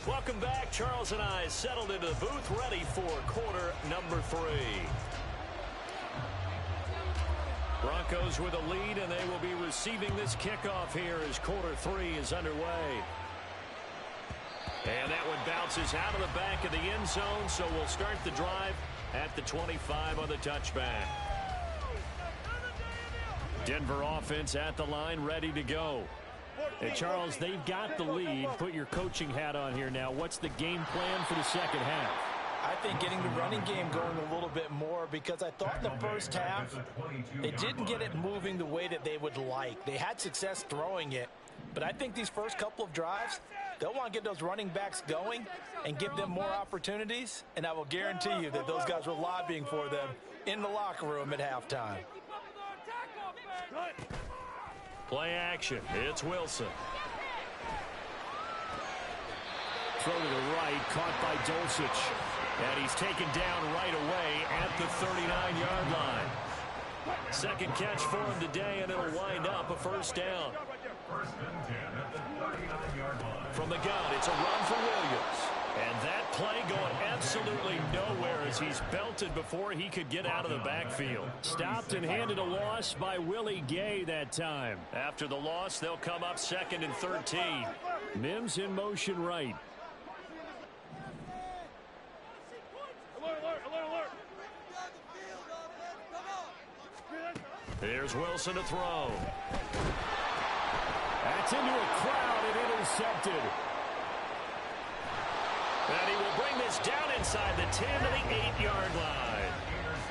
Welcome back. Charles and I settled into the booth, ready for quarter number 3. Broncos with a lead, and they will be receiving this kickoff here as quarter 3 is underway. And that one bounces out of the back of the end zone, so we'll start the drive at the 25 on the touchback. Denver offense at the line, ready to go. And Charles, they've got the lead. Put your coaching hat on here now. What's the game plan for the second half? I think getting the running game going a little bit more, because I thought in the first half they didn't get it moving the way that they would like. They had success throwing it, but I think these first couple of drives, they'll want to get those running backs going and give them more opportunities, and I will guarantee you that those guys were lobbying for them in the locker room at halftime. Play action. It's Wilson. Throw to the right, caught by Dulcich. And he's taken down right away at the 39-yard line. Second catch for him today, and it'll wind up a first down. From the gun, it's a run for Williams. And that play going absolutely nowhere as he's belted before he could get out of the backfield. Stopped and handed a loss by Willie Gay that time. After the loss, they'll come up 2nd and 13. Mims in motion right. Here's Wilson to throw. That's into a crowd and intercepted. And he will bring this down inside the 10 to the 8-yard line.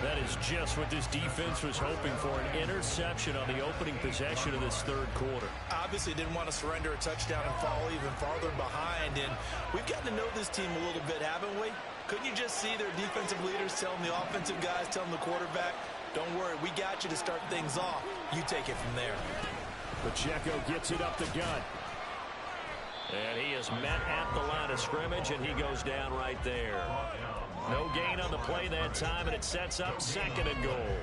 That is just what this defense was hoping for, an interception on the opening possession of this third quarter. Obviously didn't want to surrender a touchdown and fall even farther behind, and we've gotten to know this team a little bit, haven't we? Couldn't you just see their defensive leaders telling the offensive guys, telling the quarterback, don't worry, we got you to start things off. You take it from there. Pacheco gets it up the gut. And he is met at the line of scrimmage, and he goes down right there. No gain on the play that time, and it sets up 2nd and goal.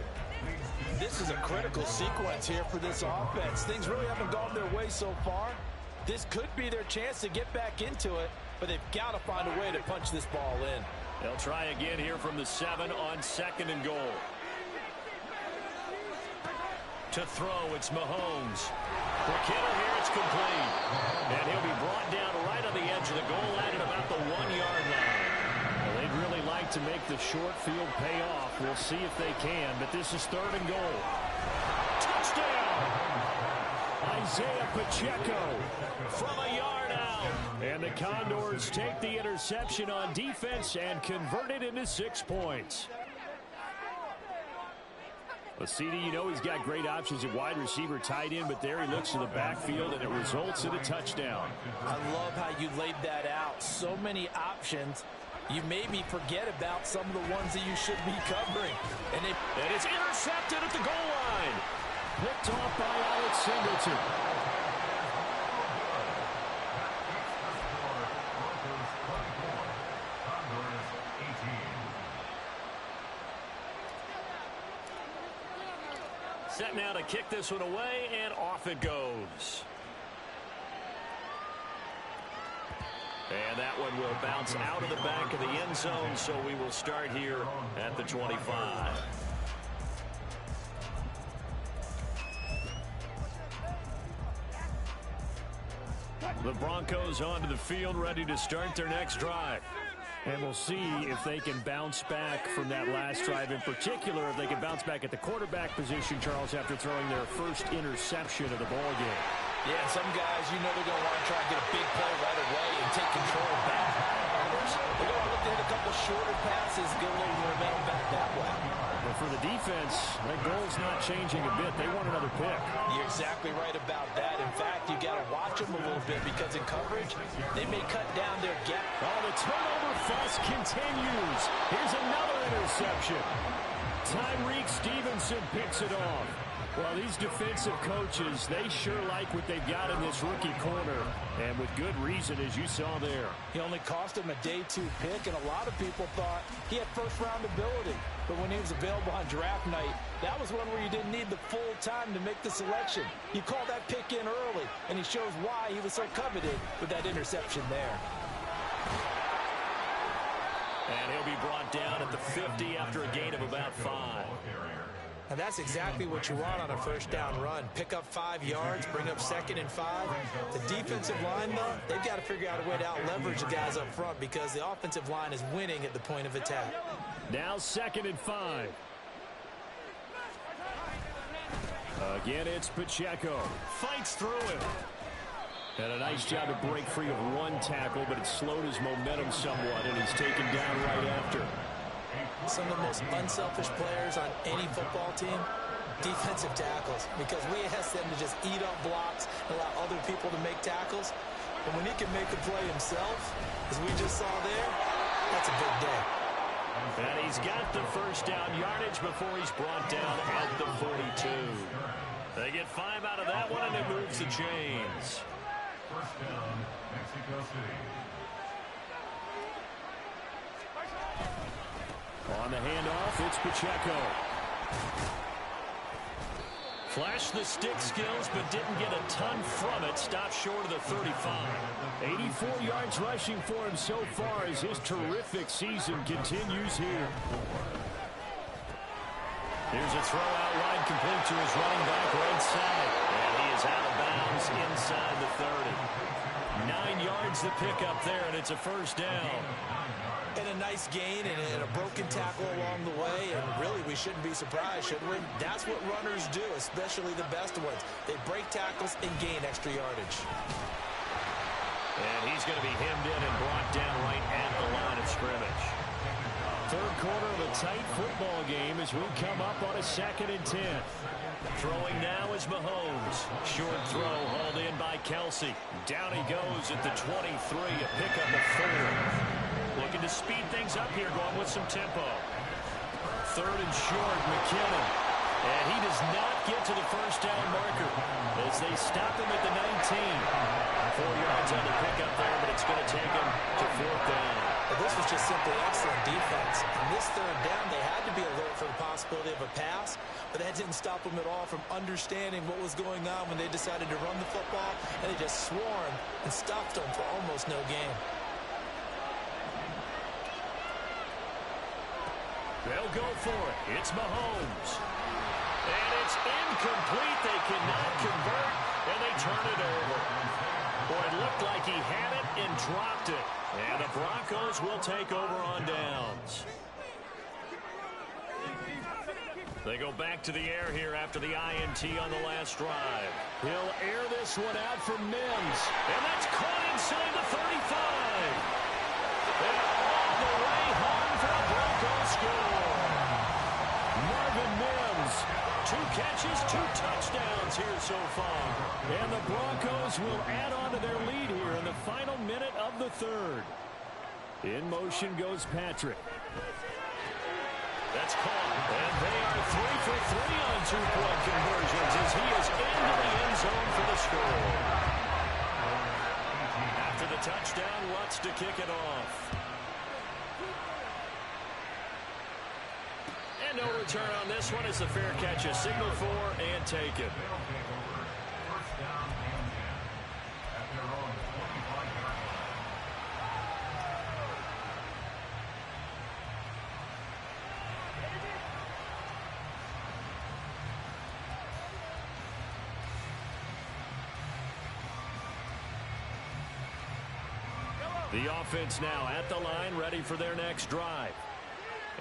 This is a critical sequence here for this offense. Things really haven't gone their way so far. This could be their chance to get back into it, but they've got to find a way to punch this ball in. They'll try again here from the 7 on 2nd and goal. To throw, it's Mahomes. For Kittle here, it's complete. And he'll be brought down right on the edge of the goal line at about the 1-yard line. Well, they'd really like to make the short field pay off. We'll see if they can, but this is 3rd and goal. Touchdown! Isaiah Pacheco from a yard out. And the Condors take the interception on defense and convert it into 6 points. Well, CD, you know he's got great options at wide receiver, tight end, but there he looks to the backfield, and it results in a touchdown. I love how you laid that out. So many options. You maybe forget about some of the ones that you should be covering. And it's intercepted at the goal line. Picked off by Alex Singleton. Set now to kick this one away, and off it goes. And that one will bounce out of the back of the end zone, so we will start here at the 25. The Broncos onto the field, ready to start their next drive. And we'll see if they can bounce back from that last drive. In particular, if they can bounce back at the quarterback position, Charles, after throwing their first interception of the ballgame. Yeah, some guys, you know they're going to want to try and get a big play right away and take control back. Others, they're going to look to hit a couple shorter passes, get a little momentum back that way. But for the defense, that goal's not changing a bit. They want another pick. You're exactly right about that. In fact, you got to watch them a little bit, because in coverage, they may cut down their gap. Oh, the turnover fest continues. Here's another interception. Tyreek Stevenson picks it off. Well, these defensive coaches, they sure like what they've got in this rookie corner, and with good reason, as you saw there. He only cost him a day 2 pick, and a lot of people thought he had first-round ability. But when he was available on draft night, that was one where you didn't need the full time to make the selection. You called that pick in early, and he shows why he was so coveted with that interception there. And he'll be brought down at the 50 after a gain of about 5. And that's exactly what you want on a first down run. Pick up 5 yards, bring up 2nd and 5. The defensive line, though, they've got to figure out a way to out-leverage the guys up front because the offensive line is winning at the point of attack. Now 2nd and 5. Again, it's Pacheco. Fights through him. And a nice job to break free of 1 tackle, but it slowed his momentum somewhat, and he's taken down right after. Some of the most unselfish players on any football team, defensive tackles, because we ask them to just eat up blocks and allow other people to make tackles. But when he can make a play himself, as we just saw there, that's a big day. And he's got the first down yardage before he's brought down at the 42. They get 5 out of that one, and it moves the chains. First down, Mexico City. On the handoff, it's Pacheco. Flashed the stick skills, but didn't get a ton from it. Stopped short of the 35. 84 yards rushing for him so far as his terrific season continues here. Here's a throw out wide, complete to his running back right side. And he is out of bounds inside the 30. 9 yards the pickup there, and it's a first down. And a nice gain and a broken tackle along the way. And really, we shouldn't be surprised, should we? That's what runners do, especially the best ones. They break tackles and gain extra yardage. And he's going to be hemmed in and brought down right at the line of scrimmage. Third quarter of a tight football game as we come up on a 2nd and 10. Throwing now is Mahomes. Short throw hauled in by Kelsey. Down he goes at the 23, a pickup of 4. Looking to speed things up here, going with some tempo. 3rd and short, McKinnon. And he does not get to the first down marker as they stop him at the 19. 4 yards on the pickup there, but it's going to take him to 4th down. Well, this was just simply excellent defense. On this 3rd down, they had to be alert for the possibility of a pass, but that didn't stop them at all from understanding what was going on when they decided to run the football, and they just swarmed and stopped them for almost no gain. They'll go for it. It's Mahomes. And it's incomplete. They cannot convert, and they turn it over. Boy, it looked like he had it and dropped it. And the Broncos will take over on downs. They go back to the air here after the INT on the last drive. He'll air this one out for Mims. And that's caught inside the 35. And all the way home for a Broncos score. Marvin Mims, 2 catches, 2 touchdowns here so far. And the Broncos will add on to their lead here in the final minute of the 3rd. In motion goes Patrick. That's caught. And they are 3 for 3 on 2-point conversions as he is into the end zone for the score. After the touchdown, Lutz to kick it off. And no return on this one. It's a fair catch, a signal for, and take it. First down and 10 at their own 25-yard line. The offense now at the line, ready for their next drive.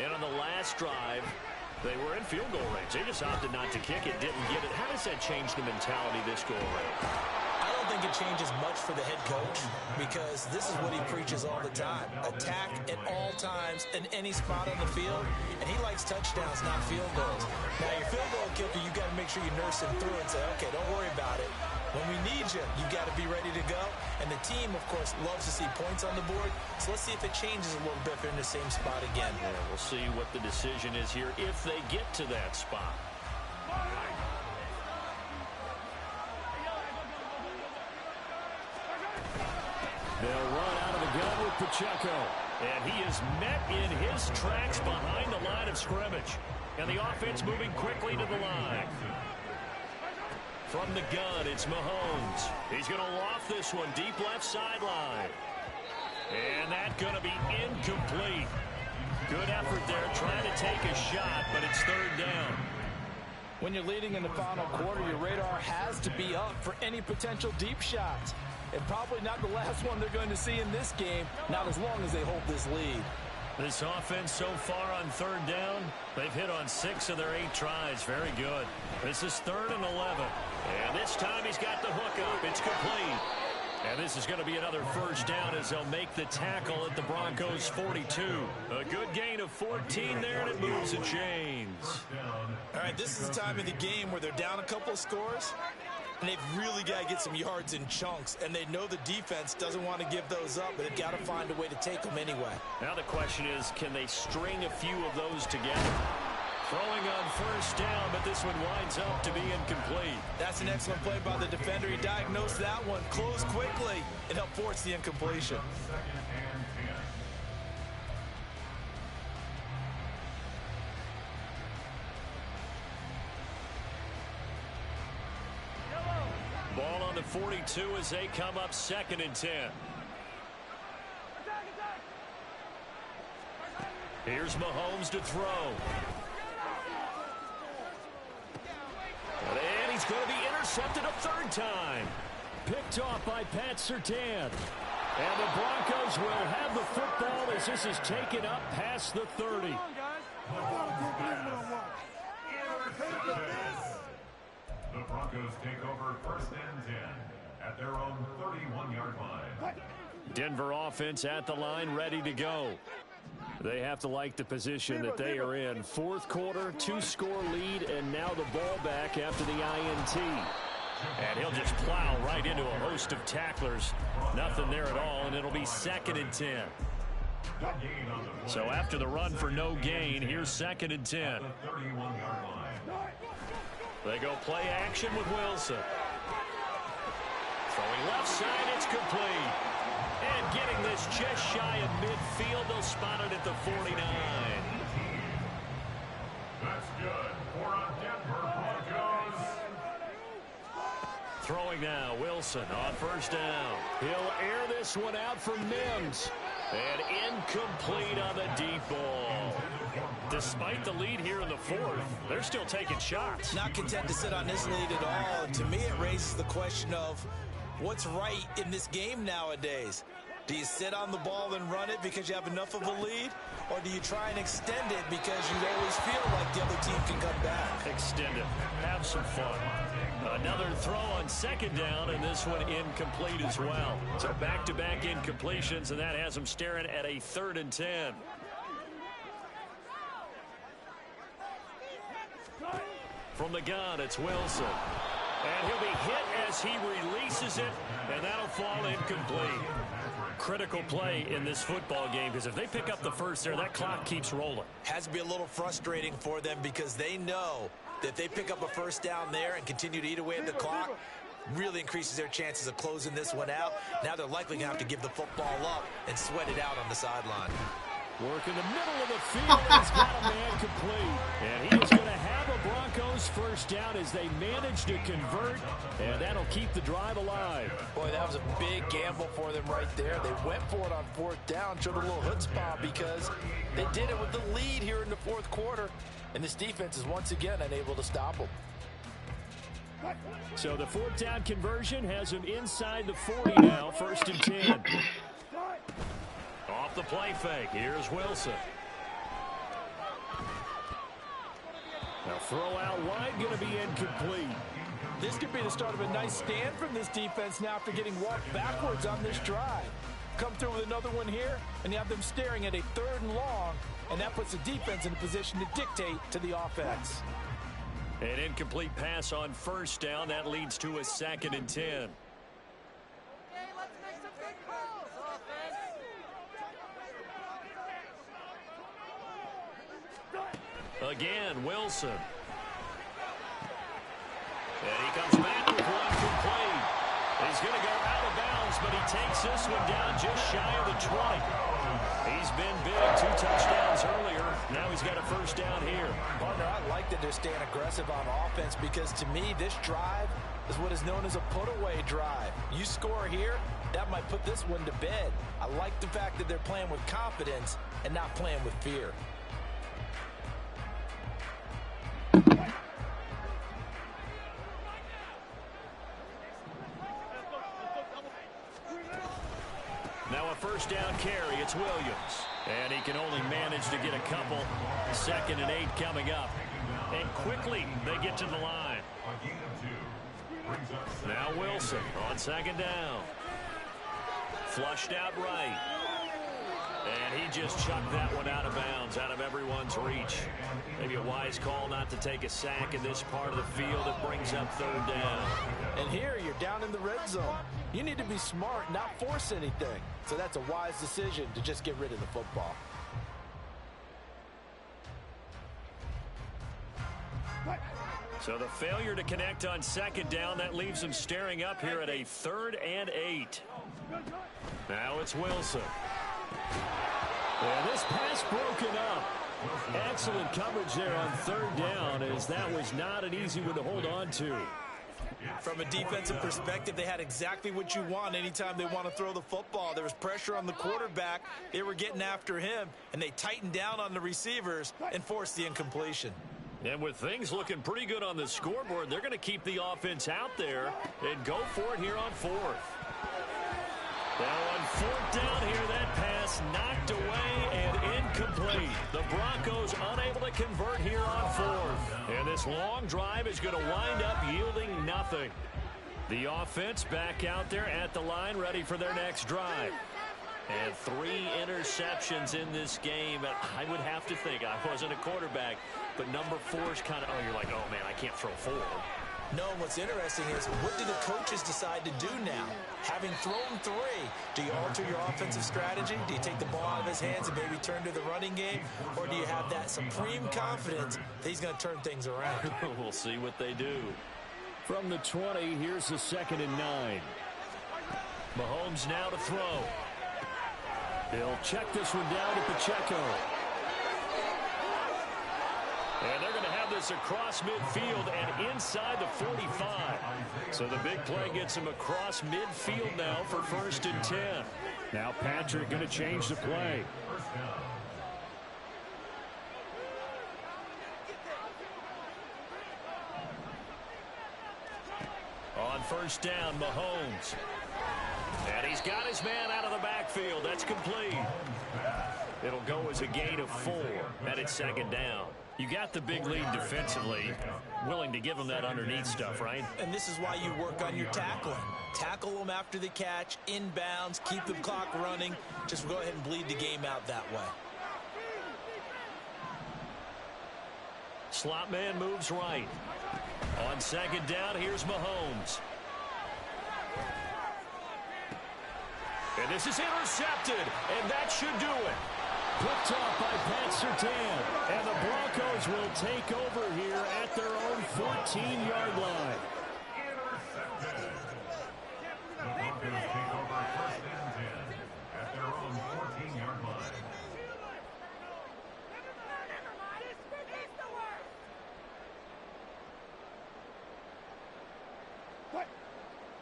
And on the last drive, they were in field goal range. They just opted not to kick it, didn't get it. How does that change the mentality this go around? I don't think it changes much for the head coach because this is what he preaches all the time. Attack at all times in any spot on the field, and he likes touchdowns, not field goals. Now, your field goal kicker, you got to make sure you nurse him through and say, okay, don't worry about it. When we need you, you got to be ready to go. And the team, of course, loves to see points on the board. So let's see if it changes a little bit if they're in the same spot again. Yeah, we'll see what the decision is here if they get to that spot. They'll run out of the gun with Pacheco. And he is met in his tracks behind the line of scrimmage. And the offense moving quickly to the line. From the gun, it's Mahomes. He's going to loft this one deep left sideline. And that's going to be incomplete. Good effort there, trying to take a shot, but it's third down. When you're leading in the final quarter, your radar has to be up for any potential deep shots. And probably not the last one they're going to see in this game, not as long as they hold this lead. This offense so far on third down, they've hit on 6 of their 8 tries. Very good. This is 3rd and 11. And this time he's got the hook up. It's complete. And this is going to be another first down as they'll make the tackle at the Broncos 42. A good gain of 14 there, and it moves the chains. All right, this is the time of the game where they're down a couple of scores, and they've really got to get some yards in chunks, and they know the defense doesn't want to give those up, but they've got to find a way to take them anyway. Now the question is, can they string a few of those together? Throwing on first down, but this one winds up to be incomplete. That's an excellent play by the defender. He diagnosed that one, closed quickly, and helped force the incompletion. Ball on the 42 as they come up 2nd and 10. Here's Mahomes to throw. And he's going to be intercepted a 3rd time. Picked off by Pat Surtain. And the Broncos will have the football as this is taken up past the 30. The Broncos take over 1st and 10 at their own 31-yard line. Denver offense at the line, ready to go. They have to like the position that they are in. 4th quarter, 2-score lead, and now the ball back after the INT. And he'll just plow right into a host of tacklers. Nothing there at all, and it'll be 2nd and 10. So after the run for no gain, here's 2nd and 10. They go play action with Wilson. Throwing left side, it's complete. And getting this just shy of midfield, they'll spot it at the 49. That's good for a Denver Broncos. Throwing now, Wilson on first down. He'll air this one out for Mims. And incomplete on the deep ball. Despite the lead here in the 4th, they're still taking shots. Not content to sit on this lead at all. To me, it raises the question of what's right in this game nowadays. Do you sit on the ball and run it because you have enough of a lead? Or do you try and extend it because you always feel like the other team can come back? Extend it. Have some fun. Another throw on 2nd down, and this one incomplete as well. So back-to-back incompletions, and that has them staring at a 3rd and 10. From the gun, it's Wilson. And he'll be hit as he releases it, and that'll fall incomplete. Critical play in this football game, because if they pick up the first there, that clock keeps rolling. Has to be a little frustrating for them because they know that if they pick up a first down there and continue to eat away at the clock, really increases their chances of closing this one out. Now they're likely going to have to give the football up and sweat it out on the sideline. Work in the middle of the field, and he's got a man complete. And he is going to have a Broncos first down as they manage to convert, and that'll keep the drive alive. Boy, that was a big gamble for them right there. They went for it on 4th down, showed a little chutzpah because they did it with the lead here in the 4th quarter, and this defense is once again unable to stop them. So the 4th down conversion has them inside the 40 now, 1st and 10. Off the play fake, here's Wilson. Now throw out wide, going to be incomplete. This could be the start of a nice stand from this defense now after getting walked backwards on this drive. Come through with another one here, and you have them staring at a 3rd and long, and that puts the defense in a position to dictate to the offense. An incomplete pass on first down, that leads to a 2nd and 10. Again, Wilson. And he comes back with one complete. He's going to go out of bounds, but he takes this one down just shy of the 20. He's been big, 2 touchdowns earlier. Now he's got a first down here. Partner, I like that they're staying aggressive on offense because to me, this drive is what is known as a put-away drive. You score here, that might put this one to bed. I like the fact that they're playing with confidence and not playing with fear. Now a first down carry. It's Williams. And he can only manage to get a couple. 2nd and 8 coming up. And quickly they get to the line. Now Wilson on 2nd down. Flushed out right. And he just chucked that one out of bounds, out of everyone's reach. Maybe a wise call not to take a sack in this part of the field. It brings up 3rd down. And here you're down in the red zone. You need to be smart, not force anything. So that's a wise decision to just get rid of the football. So the failure to connect on 2nd down, that leaves them staring up here at a 3rd and 8. Now it's Wilson. Yeah, this pass broken up. Excellent coverage there on 3rd down, as that was not an easy one to hold on to. From a defensive perspective, they had exactly what you want anytime they want to throw the football. There was pressure on the quarterback. They were getting after him, and they tightened down on the receivers and forced the incompletion. And with things looking pretty good on the scoreboard, they're going to keep the offense out there and go for it here on 4th. Now on 4th down here, that pass knocked away and incomplete. The Broncos unable to convert here on 4th. And this long drive is going to wind up yielding nothing. The offense back out there at the line, ready for their next drive. And 3 interceptions in this game. I would have to think, I wasn't a quarterback, but number 4's kind of, you're like, oh man, I can't throw 4. No, what's interesting is, what do the coaches decide to do now? Having thrown 3, do you alter your offensive strategy? Do you take the ball out of his hands and maybe turn to the running game? Or do you have that supreme confidence that he's going to turn things around? We'll see what they do. From the 20, here's the 2nd and 9. Mahomes now to throw. They'll check this one down to Pacheco. And they're going to have this across midfield and inside the 45. So the big play gets him across midfield now for 1st and 10. Now Patrick going to change the play. On 1st down, Mahomes. And he's got his man out of the backfield. That's complete. It'll go as a gain of 4. And it's 2nd down. You got the big lead defensively. Willing to give them that underneath stuff, right? And this is why you work on your tackling. Tackle them after the catch, inbounds, keep the clock running. Just go ahead and bleed the game out that way. Slot man moves right. On 2nd down, here's Mahomes. And this is intercepted, and that should do it. Picked off by Pat Surtain. And the Broncos will take over here at their own 14-yard line. Intercepted. The Broncos take over 1st and 10 at their own 14-yard line.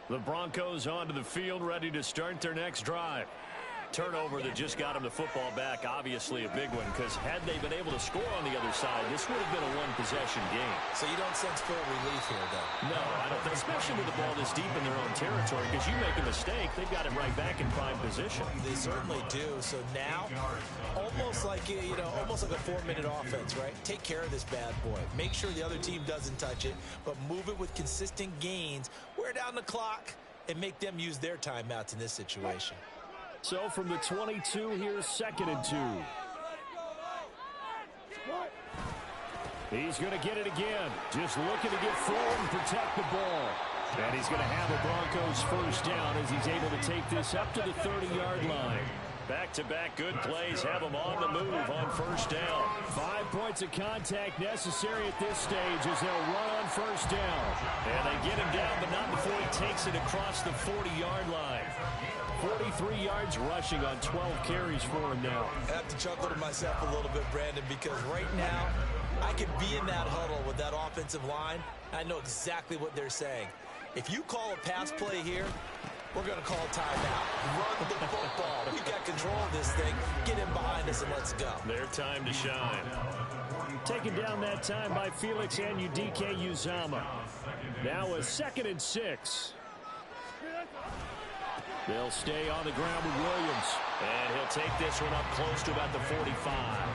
The Broncos onto the field, ready to start their next drive. Turnover that just got them the football back, obviously a big one, because had they been able to score on the other side, this would have been a one-possession game. So you don't sense full relief here, though? No, I don't think, especially with the ball this deep in their own territory, because you make a mistake, they've got it right back in prime position. They certainly do. So now, almost like almost like a 4-minute offense, right? Take care of this bad boy. Make sure the other team doesn't touch it, but move it with consistent gains, wear down the clock, and make them use their timeouts in this situation. So from the 22, here's 2nd and 2. He's going to get it again. Just looking to get forward and protect the ball. And he's going to have a Broncos first down as he's able to take this up to the 30-yard line. Back-to-back good plays have them on the move on 1st down. 5 points of contact necessary at this stage as they'll run on 1st down. And they get him down, but not before he takes it across the 40-yard line. 43 yards rushing on 12 carries for him now. I have to chuckle to myself a little bit, Brandon, because right now I could be in that huddle with that offensive line. I know exactly what they're saying. If you call a pass play here, We're going to call timeout. Run the football. We got control of this thing. Get him behind us and let's go. Their time to shine. Taken down that time by Felix and Udike Uzama. Now a 2nd and 6. They'll stay on the ground with Williams. And he'll take this one up close to about the 45.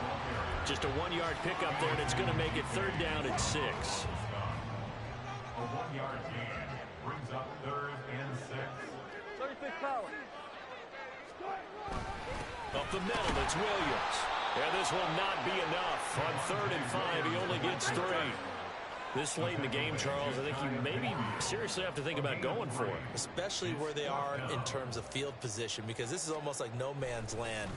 Just a 1-yard pickup there, and it's going to make it 3rd down and 6. A 1-yard gain brings up 3rd and 6. 36 power. Up the middle, it's Williams. And this will not be enough. On 3rd and 5, he only gets 3. This late in the game, Charles, I think you maybe seriously have to think about going for it. Especially where they are in terms of field position, because this is almost like no man's land.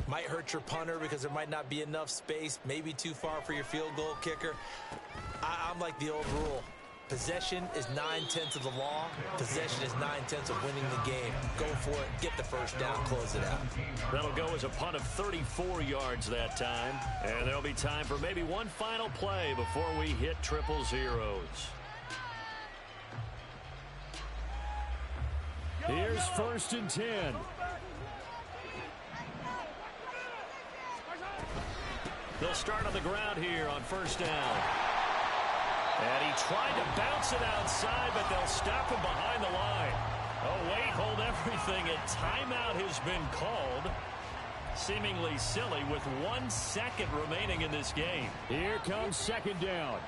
Might hurt your punter because there might not be enough space, maybe too far for your field goal kicker. I'm like the old rule. Possession is 9/10 of the law. Possession is 9/10 of winning the game. Go for it, get the first down, close it out. That'll go as a punt of 34 yards that time. And there'll be time for maybe one final play before we hit triple zeros. Here's 1st and 10. They'll start on the ground here on 1st down. And he tried to bounce it outside, but they'll stop him behind the line. Oh, wait, hold everything. A timeout has been called. Seemingly silly with 1 second remaining in this game. Here comes 2nd down.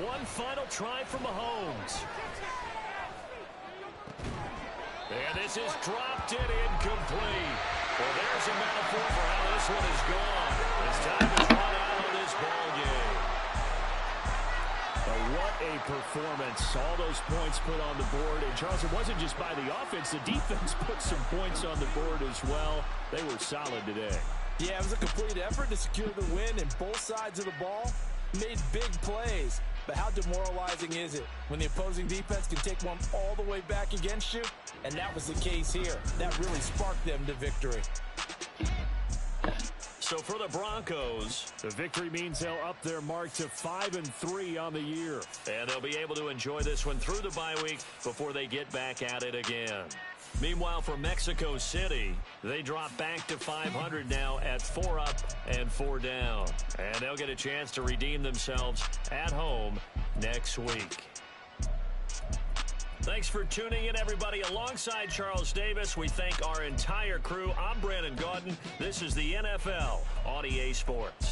One final try for Mahomes. And this is dropped in incomplete. Well, there's a metaphor for how this one is gone. It's time to run out of this ball game. What a performance. All those points put on the board. And, Charles, it wasn't just by the offense. The defense put some points on the board as well. They were solid today. Yeah, it was a complete effort to secure the win, and both sides of the ball made big plays. But how demoralizing is it when the opposing defense can take one all the way back against you? And that was the case here. That really sparked them to victory. So for the Broncos, the victory means they'll up their mark to 5-3 on the year. And they'll be able to enjoy this one through the bye week before they get back at it again. Meanwhile, for Mexico City, they drop back to 500 now at 4 up and 4 down. And they'll get a chance to redeem themselves at home next week. Thanks for tuning in, everybody. Alongside Charles Davis, we thank our entire crew. I'm Brandon Gaudin. This is the NFL on EA Sports.